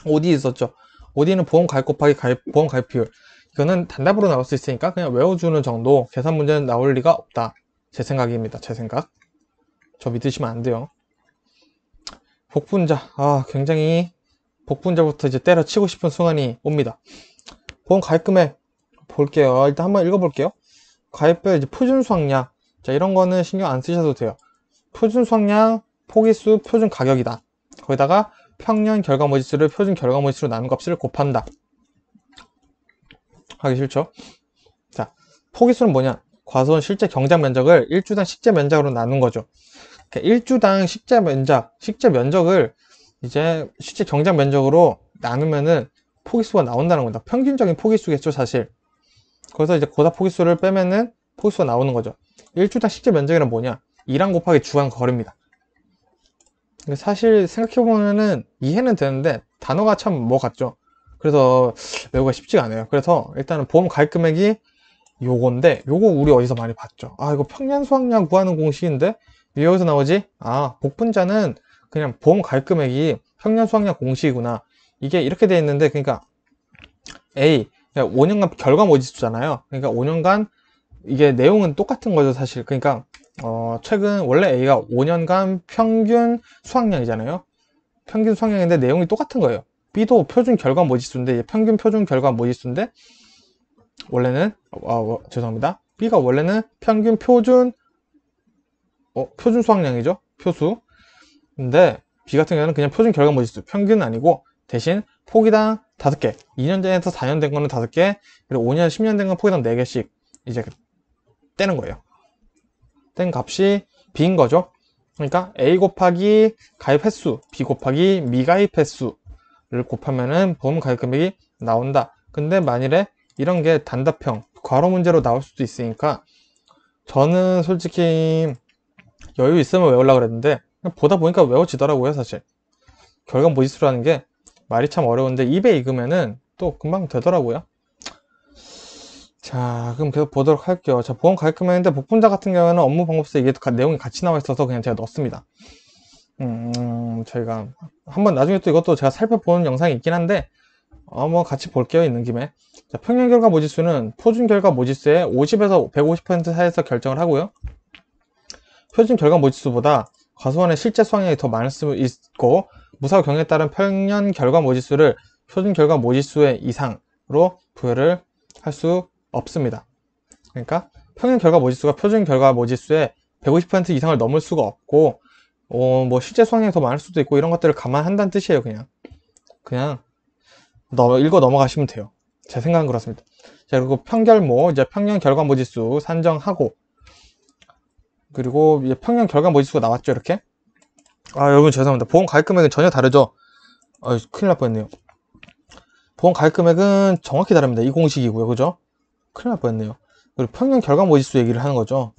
OD 있었죠. OD는 보험 가입 곱하기 보험 가입 비율. 이거는 단답으로 나올 수 있으니까 그냥 외워주는 정도. 계산 문제는 나올 리가 없다. 제 생각입니다. 제 생각. 저 믿으시면 안 돼요. 복분자. 아, 굉장히 복분자부터 이제 때려치고 싶은 순간이 옵니다. 보험 가입 금액 볼게요. 일단 한번 읽어볼게요. 가입별 이제 표준 수확량. 자, 이런 거는 신경 안 쓰셔도 돼요. 표준 수확량, 포기수, 표준 가격이다. 거기다가 평년 결과모지수를 표준 결과모지수로 나눈 값을 곱한다. 하기 싫죠? 자, 포기수는 뭐냐? 과수원 실제 경작 면적을 1주당 식재 면적으로 나눈 거죠. 그러니까 1주당 식재 면적을 이제 실제 경작 면적으로 나누면은 포기수가 나온다는 겁니다. 평균적인 포기수겠죠, 사실. 거기서 이제 고사 포기수를 빼면은 포기수가 나오는 거죠. 1주당 식재 면적이란 뭐냐? 2랑 곱하기 주간 거리입니다. 사실 생각해보면은 이해는 되는데 단어가 참 뭐 같죠? 그래서 외우기가 쉽지가 않아요. 그래서 일단은 보험 가입 금액이 요건데, 요거 우리 어디서 많이 봤죠? 아, 이거 평년 수확량 구하는 공식인데 왜 여기서 나오지? 아, 복분자는 그냥 보험 가입 금액이 평년 수확량 공식이구나. 이게 이렇게 돼 있는데, 그러니까 A, 그러니까 5년간 결과 모지수잖아요. 그러니까 5년간 이게 내용은 똑같은 거죠, 사실. 그러니까 최근 원래 A가 5년간 평균 수확량이잖아요. 평균 수확량인데 내용이 똑같은 거예요. B도 표준 결과 모지수인데 평균 표준 결과 모지수인데 원래는 죄송합니다. B가 원래는 평균 표준 수확량이죠. 표수. 근데 B 같은 경우는 그냥 표준 결과 모지수, 평균은 아니고 대신 포기당 5개, 2년 전에서 4년 된 거는 5개, 그리고 5년, 10년 된 건 포기당 4개씩 이제 떼는 거예요. 뗀 값이 B인 거죠. 그러니까 A 곱하기 가입 횟수, B 곱하기 미가입 횟수를 곱하면은 보험 가입 금액이 나온다. 근데 만일에 이런 게 단답형, 괄호 문제로 나올 수도 있으니까 저는 솔직히 여유 있으면 외우려고 그랬는데 보다 보니까 외워지더라고요, 사실. 결과 모지수라는 게 말이 참 어려운데 입에 익으면은 또 금방 되더라고요. 자, 그럼 계속 보도록 할게요. 자, 보험 가입 금액인데 복분자 같은 경우에는 업무 방법서 이게 내용이 같이 나와 있어서 그냥 제가 넣었습니다. 저희가 한번 나중에 또 이것도 제가 살펴보는 영상이 있긴 한데 뭐 같이 볼게요, 있는 김에. 자, 평년 결과 모지수는 표준 결과 모지수의 50에서 150% 사이에서 결정을 하고요. 표준 결과 모지수보다 과수원의 실제 수확량이 더 많을 수 있고 무사 경우에 따른 평년 결과 모지수를 표준 결과 모지수의 이상으로 부여를 할 수 없습니다. 그러니까 평년 결과 모지수가 표준 결과 모지수의 150% 이상을 넘을 수가 없고 뭐 실제 수확량이 더 많을 수도 있고 이런 것들을 감안한다는 뜻이에요. 그냥 읽어 넘어가시면 돼요. 제 생각은 그렇습니다. 자, 그리고 평결모, 이제 평년 결과 모지수 산정하고, 그리고 이제 평년 결과 모지수가 나왔죠, 이렇게. 아, 여러분 죄송합니다. 보험 가입 금액은 전혀 다르죠. 큰일 날 뻔했네요. 보험 가입 금액은 정확히 다릅니다. 이 공식이고요, 그죠? 큰일 날 뻔했네요. 그리고 평년 결과 모지수 얘기를 하는 거죠.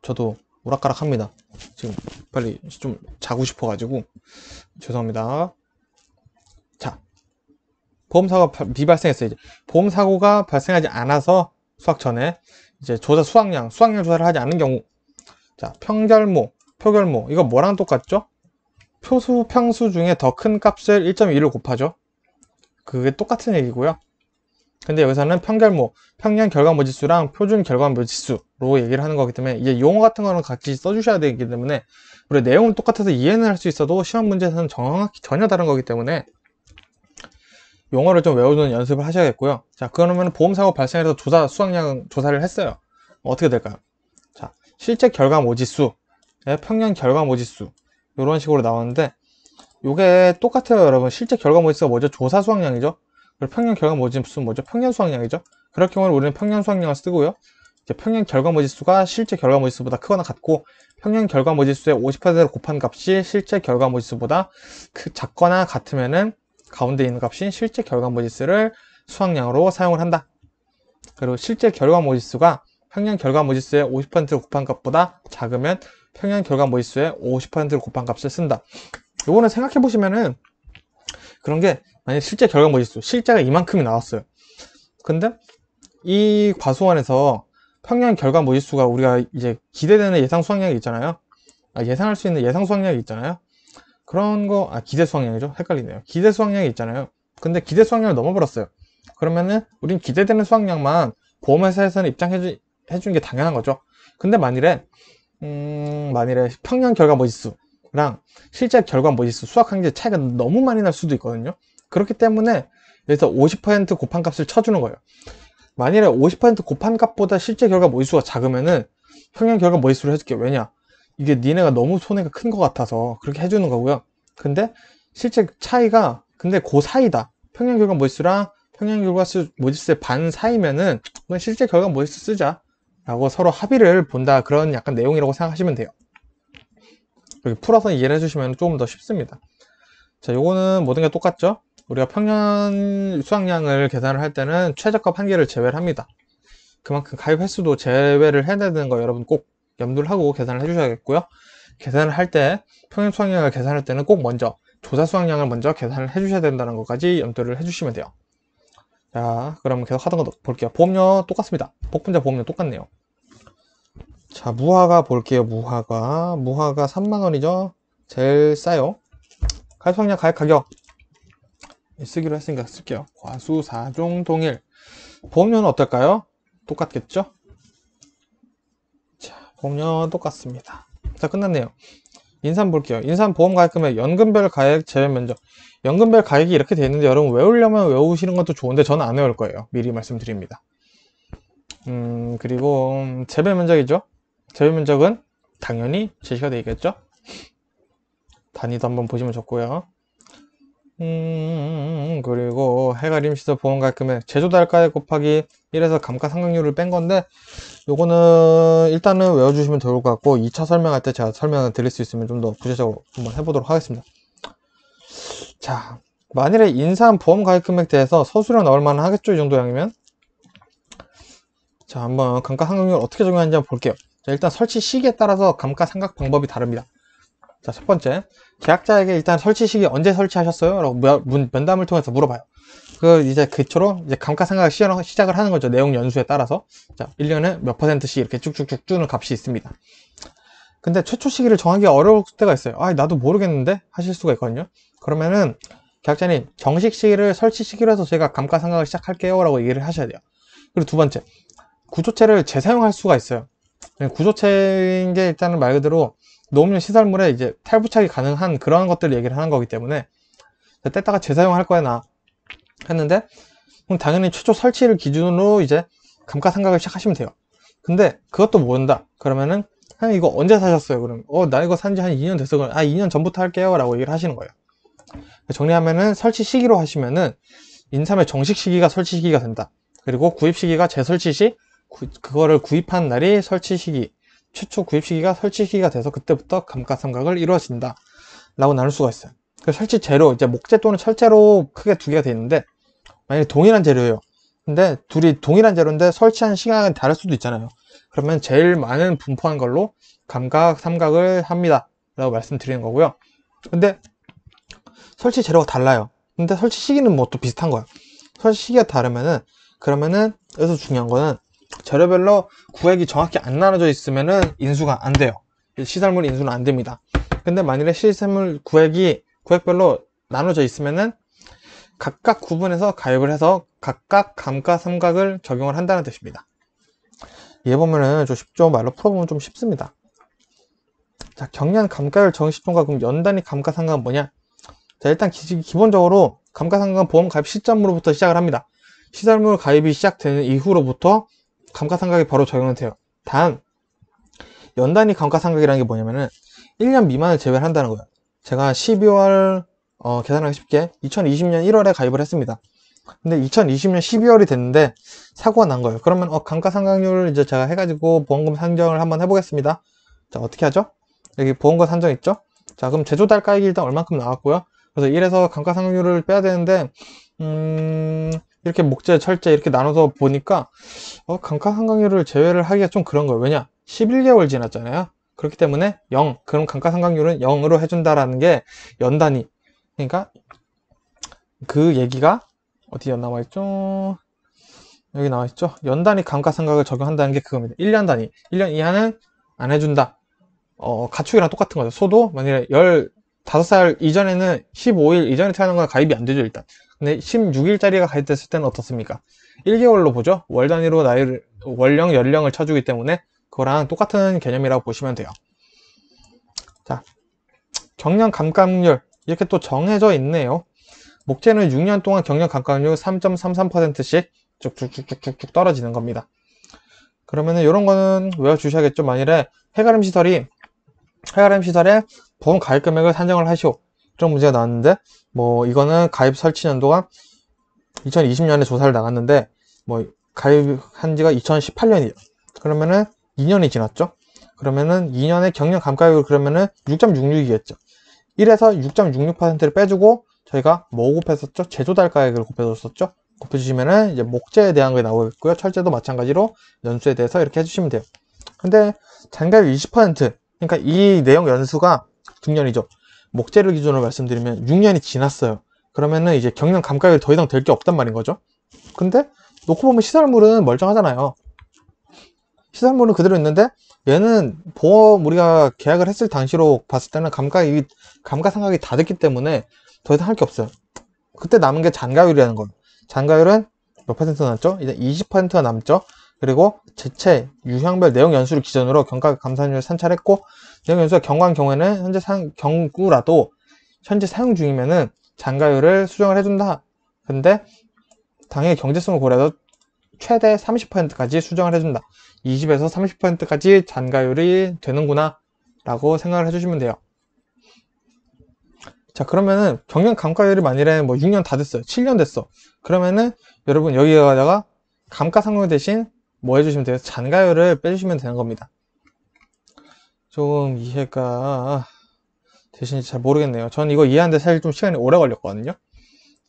저도 오락가락합니다. 지금 빨리 좀 자고 싶어가지고 죄송합니다. 자, 보험사고가 비발생했어요. 이제 보험사고가 발생하지 않아서 수확 전에 이제 수확량 조사를 하지 않는 경우, 자, 평결모, 표결모, 이거 뭐랑 똑같죠? 표수, 평수 중에 더 큰 값을 1.2를 곱하죠. 그게 똑같은 얘기고요. 근데 여기서는 평결모, 평년 결과모지수랑 표준 결과모지수로 얘기를 하는 거기 때문에 이제 용어 같은 거는 같이 써주셔야 되기 때문에 우리 내용은 똑같아서 이해는 할 수 있어도 시험 문제에서는 정확히 전혀 다른 거기 때문에 용어를 좀 외우는 연습을 하셔야겠고요. 자, 그러면 보험사고 발생해서 수확량 조사를 했어요. 어떻게 될까요? 자, 실제 결과모지수, 평년 결과모지수 이런 식으로 나오는데 이게 똑같아요, 여러분. 실제 결과모지수가 뭐죠? 조사 수확량이죠. 그리고 평년 결과모지수는 뭐죠? 평년 수확량이죠. 그럴 경우는 우리는 평년 수확량을 쓰고요. 이제 평행 결과모지수가 실제 결과모지수보다 크거나 같고, 평행 결과모지수의 50%를 곱한 값이 실제 결과모지수보다 작거나 같으면은 가운데 있는 값인 실제 결과모지수를 수학량으로 사용을 한다. 그리고 실제 결과모지수가 평행 결과모지수의 50%를 곱한 값보다 작으면 평행 결과모지수의 50%를 곱한 값을 쓴다. 요거는 생각해 보시면은 그런 게, 만약 실제 결과모지수, 실제가 이만큼이 나왔어요. 근데 이 과수원에서 평행 결과모지수가 우리가 이제 기대되는 예상 수학량이 있잖아요. 예상할 수 있는 예상 수학량이 있잖아요. 그런 거, 기대 수학량이죠. 헷갈리네요. 기대 수학량이 있잖아요. 근데 기대 수학량을 넘어버렸어요. 그러면은 우린 기대되는 수학량만 보험회사에서는 입장해 주는 게 당연한 거죠. 근데 만일에 평행 결과모지수랑 실제 결과모지수 수학한계 차이가 너무 많이 날 수도 있거든요. 그렇기 때문에 여기서 50% 곱한 값을 쳐주는 거예요. 만일에 50% 곱한 값보다 실제 결과모지수가 작으면은 평행 결과모지수를 해줄게. 왜냐? 이게 니네가 너무 손해가 큰 것 같아서 그렇게 해주는 거고요. 근데 실제 차이가 근데 그 사이다. 평행 결과모지수랑 평행 결과모지수의 반 사이면은 그건 실제 결과모지수 쓰자 라고 서로 합의를 본다, 그런 약간 내용이라고 생각하시면 돼요. 여기 풀어서 이해를 해주시면 조금 더 쉽습니다. 자, 요거는 모든 게 똑같죠? 우리가 평년 수학량을 계산을 할 때는 최저값 한 개를 제외를 합니다. 그만큼 가입 횟수도 제외를 해야 되는 거 여러분 꼭 염두를 하고 계산을 해주셔야겠고요. 계산을 할 때, 평행 수학량을 계산할 때는 꼭 먼저 조사 수학량을 먼저 계산을 해주셔야 된다는 것까지 염두를 해주시면 돼요. 자, 그럼 계속 하던 거 볼게요. 보험료 똑같습니다. 복분자 보험료 똑같네요. 자, 무화과 볼게요. 무화과 3만원이죠. 제일 싸요. 가입 수학량 가입 가격 쓰기로 했으니까 쓸게요. 과수 4종 동일. 보험료는 어떨까요? 똑같겠죠? 자, 보험료 똑같습니다. 자, 끝났네요. 인산 볼게요. 인산 보험 가입 금액, 연금별 가액 제외 면적. 연금별 가액이 이렇게 되어 있는데 여러분 외우려면 외우시는 것도 좋은데 저는 안 외울 거예요. 미리 말씀드립니다. 그리고 재배 면적이죠. 재배 면적은 당연히 제시가 되어 있겠죠. 단위도 한번 보시면 좋고요. 그리고 해가림시설 보험 가입 금액, 제조달가액 곱하기 1에서 감가상각률을 뺀 건데, 요거는 일단은 외워주시면 좋을 것 같고 2차 설명할 때 제가 설명을 드릴 수 있으면 좀 더 구체적으로 한번 해보도록 하겠습니다. 자, 만일에 인산 보험 가입 금액 대해서 서술형 나올 만한 하겠죠? 이 정도 양이면. 자, 한번 감가상각률 어떻게 적용하는지 한번 볼게요. 자, 일단 설치 시기에 따라서 감가상각 방법이 다릅니다. 자, 첫 번째, 계약자에게 일단 설치 시기 언제 설치하셨어요? 라고 면담을 통해서 물어봐요. 이제 그초로 이제 감가상각을 시작을 하는 거죠. 내용 연수에 따라서. 자, 1년에 몇 %씩 이렇게 쭉쭉쭉 주는 값이 있습니다. 근데 최초 시기를 정하기 어려울 때가 있어요. 나도 모르겠는데? 하실 수가 있거든요. 그러면은 계약자님, 정식 시기를 설치 시기로 해서 제가 감가상각을 시작할게요 라고 얘기를 하셔야 돼요. 그리고 두 번째, 구조체를 재사용할 수가 있어요. 구조체인 게 일단은 말 그대로 노업용 시설물에 이제 탈부착이 가능한 그런 것들을 얘기를 하는 거기 때문에 뗐다가 재사용할 거야 나 했는데, 그럼 당연히 최초 설치를 기준으로 이제 감가상각을 시작하시면 돼요. 근데 그것도 모른다 그러면은 이거 언제 사셨어요? 그럼 나 이거 산지 한 2년 됐어. 그럼 2년 전부터 할게요 라고 얘기를 하시는 거예요. 정리하면은 설치 시기로 하시면은 인삼의 정식 시기가 설치 시기가 된다. 그리고 구입 시기가 재설치 시 그거를 구입한 날이 설치 시기, 최초 구입 시기가 설치 시기가 돼서 그때부터 감가상각을 이루어진다 라고 나눌 수가 있어요. 설치 재료, 이제 목재 또는 철재로 크게 두 개가 되어 있는데, 만약에 동일한 재료예요. 근데 둘이 동일한 재료인데 설치한 시간은 다를 수도 있잖아요. 그러면 제일 많은 분포한 걸로 감가상각을 합니다 라고 말씀드리는 거고요. 근데 설치 재료가 달라요. 근데 설치 시기는 뭐 또 비슷한 거예요. 설치 시기가 다르면은, 그러면은 여기서 중요한 거는 재료별로 구획이 정확히 안 나눠져 있으면은 인수가 안 돼요. 시설물 인수는 안 됩니다. 근데 만일에 시설물 구획별로 나눠져 있으면은 각각 구분해서 가입을 해서 각각 감가상각을 적용을 한다는 뜻입니다. 얘 보면은 좀 쉽죠? 말로 풀어보면 좀 쉽습니다. 자, 경량 감가율 정시통과 그럼 연단위 감가상각은 뭐냐? 자, 일단 기본적으로 감가상각은 보험 가입 시점으로부터 시작을 합니다. 시설물 가입이 시작되는 이후로부터 감가상각이 바로 적용이 돼요. 단, 연단위 감가상각이라는 게 뭐냐면은 1년 미만을 제외를 한다는 거예요. 제가 12월 계산하기 쉽게 2020년 1월에 가입을 했습니다. 근데 2020년 12월이 됐는데 사고가 난 거예요. 그러면 감가상각률 이제 제가 해가지고 보험금 산정을 한번 해보겠습니다. 자, 어떻게 하죠? 여기 보험금 산정 있죠? 자, 그럼 제조달가액이 일단 얼만큼 나왔고요. 그래서 1에서 감가상각률을 빼야 되는데 이렇게 목재, 철재 이렇게 나눠서 보니까 감가상각률을 제외를 하기가 좀 그런 거예요. 왜냐? 11개월 지났잖아요. 그렇기 때문에 0, 그럼 감가상각률은 0으로 해준다라는 게 연단위. 그러니까 그 얘기가 어디에 나와있죠? 여기 나와있죠? 연단위 감가상각을 적용한다는 게 그겁니다. 1년 단위. 1년 이하는 안 해준다. 가축이랑 똑같은 거죠. 소도 만약에 15살 이전에는 15일 이전에 태어난 건 가입이 안 되죠, 일단. 근데 16일짜리가 가입됐을 때는 어떻습니까? 1개월로 보죠. 월 단위로 나이를, 월령, 연령을 쳐주기 때문에 그거랑 똑같은 개념이라고 보시면 돼요. 자, 경량 감가율 이렇게 또 정해져 있네요. 목재는 6년 동안 경량 감가율 3.33%씩 쭉쭉쭉쭉쭉 떨어지는 겁니다. 그러면은 이런 거는 외워주셔야겠죠. 만일에 해가림 시설에 보험 가입 금액을 산정을 하시오. 이런 문제가 나왔는데, 뭐 이거는 가입 설치 연도가 2020년에 조사를 나갔는데, 뭐 가입한 지가 2018년이에요. 그러면은 2년이 지났죠. 그러면은 2년의 경량 감가율 그러면은 6.66이겠죠. 1에서 6.66%를 빼주고 저희가 뭐 곱했었죠? 제조달가액을 곱해줬었죠. 곱해주시면은 이제 목재에 대한 게 나오겠고요. 철재도 마찬가지로 연수에 대해서 이렇게 해주시면 돼요. 근데 잔가율 20%, 그러니까 이 내용 연수가 중년이죠. 목재를 기준으로 말씀드리면 6년이 지났어요. 그러면은 이제 경량 감가율 더 이상 될 게 없단 말인 거죠. 근데 놓고 보면 시설물은 멀쩡하잖아요. 시설물은 그대로 있는데 얘는 보험 우리가 계약을 했을 당시로 봤을 때는 감가상각이 다 됐기 때문에 더 이상 할 게 없어요. 그때 남은 게 잔가율이라는 거예요. 잔가율은 몇 퍼센트 남죠? 이제 20%가 남죠. 그리고 제체, 유형별 내용 연수를 기준으로 경가 감산율을 산출했고, 내용 연수가 경과한 경우에는 경구라도 현재 사용 중이면은 잔가율을 수정을 해준다. 근데 당연히 경제성을 고려해서 최대 30%까지 수정을 해준다. 20에서 30%까지 잔가율이 되는구나 라고 생각을 해주시면 돼요. 자, 그러면은 경량 감가율이 만일에 뭐 6년 다 됐어요. 7년 됐어. 그러면은 여러분 여기다가 감가상각 대신 뭐 해주시면 돼요? 잔가율을 빼주시면 되는 겁니다. 좀 이해가 되시는지 잘 모르겠네요. 전 이거 이해하는데 사실 좀 시간이 오래 걸렸거든요.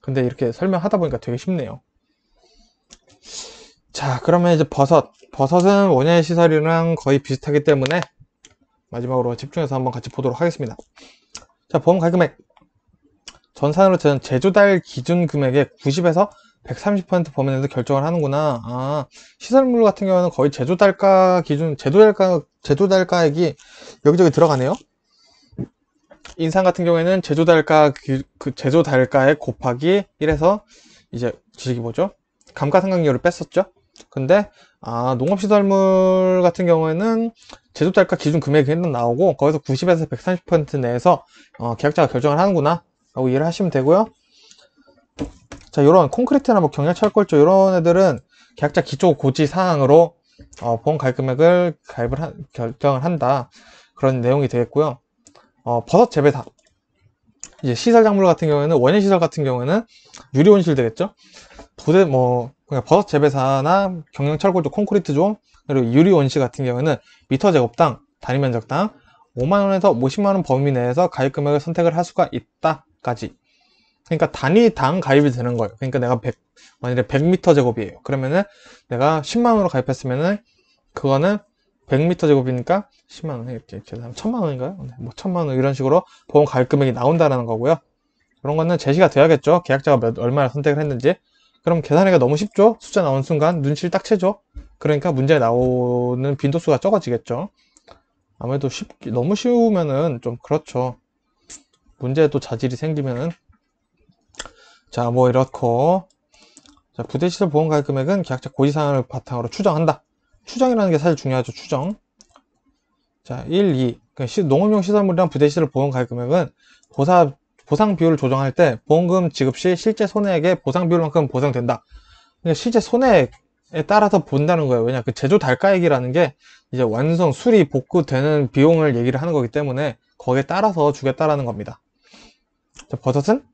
근데 이렇게 설명하다 보니까 되게 쉽네요. 자, 그러면 이제 버섯은 원예 시설이랑 거의 비슷하기 때문에 마지막으로 집중해서 한번 같이 보도록 하겠습니다. 자, 보험 가입금액 전산으로 제조달 기준 금액의 90에서 130% 범위 내에서 결정을 하는구나. 시설물 같은 경우는 거의 제조달가 기준, 제조달가액이 여기저기 들어가네요. 인상 같은 경우에는 제조달가액 곱하기 1에서 이제 주식이 뭐죠? 감가상각률을 뺐었죠. 근데 농업시설물 같은 경우에는 제조달가 기준 금액이 일단 나오고 거기서 90에서 130% 내에서 계약자가 결정을 하는구나 라고 이해를 하시면 되고요. 자, 요런 콘크리트나 뭐 경량철골조 이런 애들은 계약자 기초 고지 사항으로 보험 가입 금액을 결정을 한다, 그런 내용이 되겠고요. 버섯 재배사 이제 시설 작물 같은 경우에는 원예 시설 같은 경우에는 유리 온실 되겠죠. 그냥 버섯 재배사나 경량철골조 콘크리트존 그리고 유리 온실 같은 경우에는 미터 제곱당 단위 면적당 5만원에서 50만원 범위 내에서 가입 금액을 선택을 할 수가 있다까지. 그러니까 단위당 가입이 되는 거예요. 그러니까 내가 만일에 100m 제곱이에요. 그러면은 내가 10만원으로 가입했으면은 그거는 100m 제곱이니까 10만원 이렇게 1000만원인가요? 뭐 1000만원 이런 식으로 보험 가입 금액이 나온다는 거고요. 그런 거는 제시가 돼야겠죠. 계약자가 얼마나 선택을 했는지. 그럼 계산하기가 너무 쉽죠. 숫자 나오는 순간 눈치를 딱 채죠. 그러니까 문제에 나오는 빈도수가 적어지겠죠. 아무래도 너무 쉬우면은 좀 그렇죠. 문제에 또 자질이 생기면은. 자, 뭐 이렇고. 자, 부대시설 보험 가입 금액은 계약자 고지사항을 바탕으로 추정한다. 추정이라는 게 사실 중요하죠. 추정. 자, 1, 2. 농업용 시설물이랑 부대시설 보험 가입 금액은 보상 비율을 조정할 때 보험금 지급 시 실제 손해액의 보상 비율만큼 보상된다. 그러니까 실제 손해액에 따라서 본다는 거예요. 왜냐, 그 제조 달가액이라는 게 이제 완성, 수리, 복구되는 비용을 얘기를 하는 거기 때문에 거기에 따라서 주겠다라는 겁니다. 자, 버섯은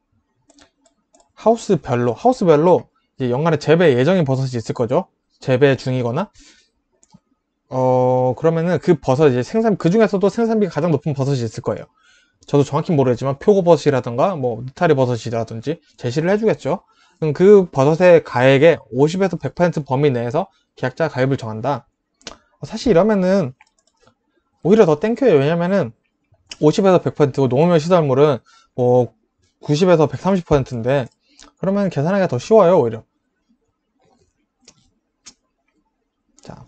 하우스별로 이제 연간에 재배 예정인 버섯이 있을 거죠. 재배 중이거나 그러면은 그 버섯 이제 그 중에서도 생산비가 가장 높은 버섯이 있을 거예요. 저도 정확히 모르겠지만 표고버섯이라든가 뭐 느타리 버섯이라든지 제시를 해주겠죠. 그럼 그 버섯의 가액의 50에서 100% 범위 내에서 계약자 가입을 정한다. 사실 이러면은 오히려 더 땡겨요. 왜냐면은 50에서 100%고 농업용 시설물은 뭐 90에서 130%인데 그러면 계산하기가 더 쉬워요. 오히려. 자,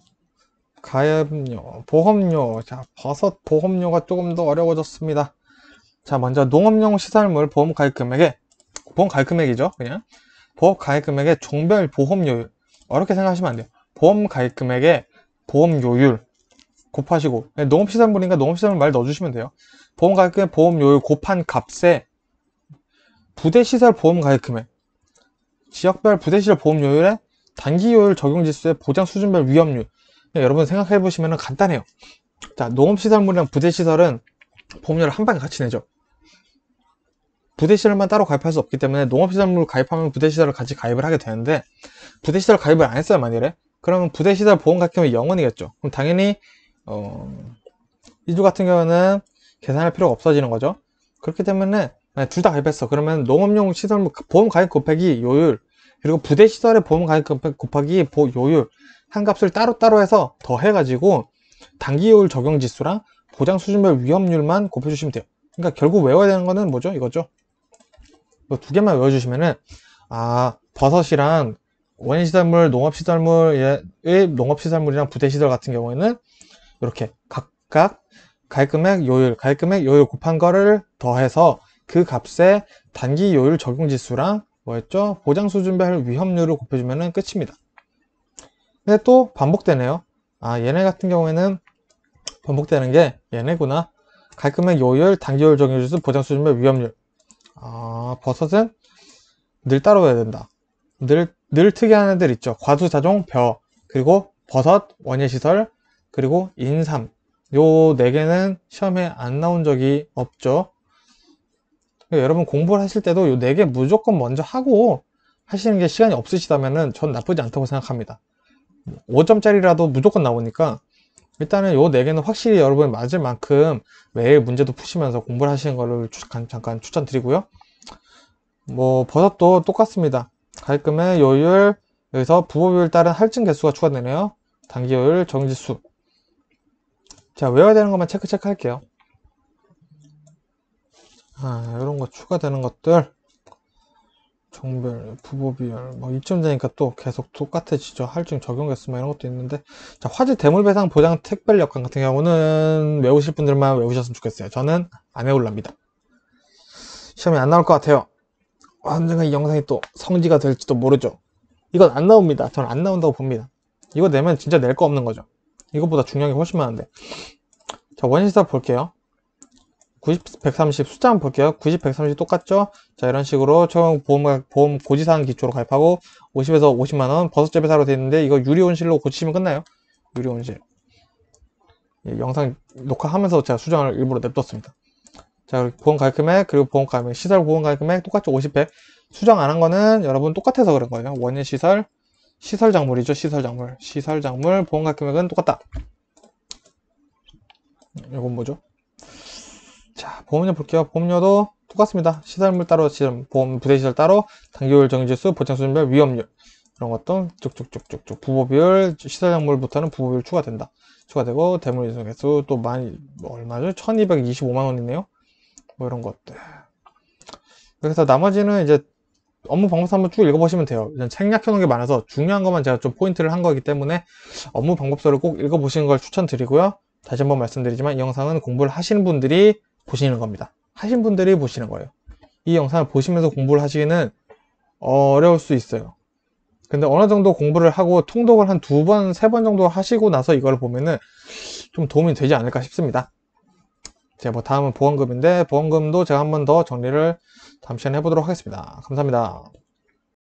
가입료, 보험료. 자, 버섯 보험료가 조금 더 어려워졌습니다. 자, 먼저 농업용 시설물 보험 가입 금액에, 보험 가입 금액이죠, 그냥. 보험 가입 금액의 종별 보험료율. 어렵게 생각하시면 안 돼요. 보험 가입 금액의 보험료율 곱하시고, 농업시설물이니까 농업시설물 말 넣어주시면 돼요. 보험 가입 금액 보험료율 곱한 값에 부대시설 보험 가입 금액, 지역별 부대시설 보험료율에 단기요율 적용지수의 보장 수준별 위험률. 여러분 생각해 보시면 간단해요. 자, 농업시설물이랑 부대시설은 보험료를 한 방에 같이 내죠. 부대시설만 따로 가입할 수 없기 때문에 농업시설물 가입하면 부대시설을 같이 가입을 하게 되는데 부대시설 가입을 안 했어요 만일에. 그러면 부대시설 보험 가입 금액이 0원이겠죠. 그럼 당연히 이주 같은 경우는 계산할 필요가 없어지는 거죠. 그렇기 때문에 둘 다 가입했어. 그러면 농업용 시설물 보험 가입 곱하기 요율 그리고 부대시설의 보험 가입 곱하기 요율 한 값을 따로따로 해서 더해가지고 단기요율 적용지수랑 보장 수준별 위험률만 곱해주시면 돼요. 그러니까 결국 외워야 되는 거는 뭐죠? 이거죠. 이거 두 개만 외워주시면은 버섯이랑 원시시설물, 농업시설물의 농업시설물이랑 부대시설 같은 경우에는 이렇게 각각 가입금액 요율, 가입금액 요율 곱한 거를 더해서 그 값에 단기요율 적용지수랑 뭐였죠? 보장 수준별 위험률을 곱해주면은 끝입니다. 근데 또 반복되네요. 얘네 같은 경우에는 반복되는 게 얘네구나. 가입금액 요율, 단기요율 적용지수, 보장 수준별 위험률. 버섯은 늘 따로 해야 된다. 늘 특이한 애들 있죠. 과수자종, 벼, 그리고 버섯, 원예시설, 그리고 인삼. 요 4개는 시험에 안 나온 적이 없죠. 여러분 공부를 하실 때도 요 4개 무조건 먼저 하고 하시는 게 시간이 없으시다면은 전 나쁘지 않다고 생각합니다. 5점짜리라도 무조건 나오니까 일단은 요 4개는 확실히 여러분 맞을 만큼 매일 문제도 푸시면서 공부를 하시는 거를 잠깐 추천드리고요. 뭐 버섯도 똑같습니다. 가입금액 요율, 여기서 부호비율 따른 할증 개수가 추가되네요. 단기요율 적용지수. 자, 외워야 되는 것만 체크 할게요. 이런 거 추가되는 것들 정별, 부호비율 뭐 이쯤 되니까 또 계속 똑같아지죠. 할증 적용 개수 뭐 이런 것도 있는데. 자, 화재 대물 배상 보장 특별 여건 같은 경우는 외우실 분들만 외우셨으면 좋겠어요. 저는 안 외울랍니다. 시험에 안 나올 것 같아요. 언젠가 이 영상이 또 성지가 될지도 모르죠. 이건 안 나옵니다. 저는 안 나온다고 봅니다. 이거 내면 진짜 낼 거 없는 거죠. 이것보다 중요한 게 훨씬 많은데. 자, 원시사 볼게요. 90, 130 숫자 한번 볼게요. 90, 130 똑같죠? 자, 이런 식으로 총 보험 고지사항 기초로 가입하고 50에서 50만원 버섯재배사로 되어 있는데 이거 유리온실로 고치시면 끝나요. 유리온실. 영상 녹화하면서 제가 수정을 일부러 냅뒀습니다. 자, 보험 가입 금액, 그리고 보험 가입 금액, 시설 보험 가입 금액 똑같죠? 50, 100. 수정 안 한 거는 여러분 똑같아서 그런 거예요. 원예 시설, 시설 작물이죠. 시설 작물, 보험 가입 금액은 똑같다. 이건 뭐죠? 자, 보험료 볼게요. 보험료도 똑같습니다. 시설물 따로, 보험 부대시설 따로, 단기요율 정지수, 보장 수준별 위험률. 이런 것도 쭉쭉쭉쭉쭉. 부보비율, 시설 작물부터는 부보비율 추가되고, 대물 이송 개수 또 많이, 얼마죠? 1225만원이네요. 뭐 이런 것들. 그래서 나머지는 이제 업무 방법서 한번 쭉 읽어보시면 돼요. 책략 해놓은 게 많아서 중요한 것만 제가 좀 포인트를 한 거기 때문에 업무 방법서를 꼭 읽어보시는 걸 추천드리고요. 다시 한번 말씀드리지만 이 영상은 공부를 하시는 분들이 보시는 겁니다. 하신 분들이 보시는 거예요. 이 영상을 보시면서 공부를 하시기는 어려울 수 있어요. 근데 어느 정도 공부를 하고 통독을 한 2번, 3번 정도 하시고 나서 이걸 보면은 좀 도움이 되지 않을까 싶습니다. 자, 뭐 다음은 보험금인데 보험금도 제가 한 번 더 정리를 다음 시간에 해보도록 하겠습니다. 감사합니다.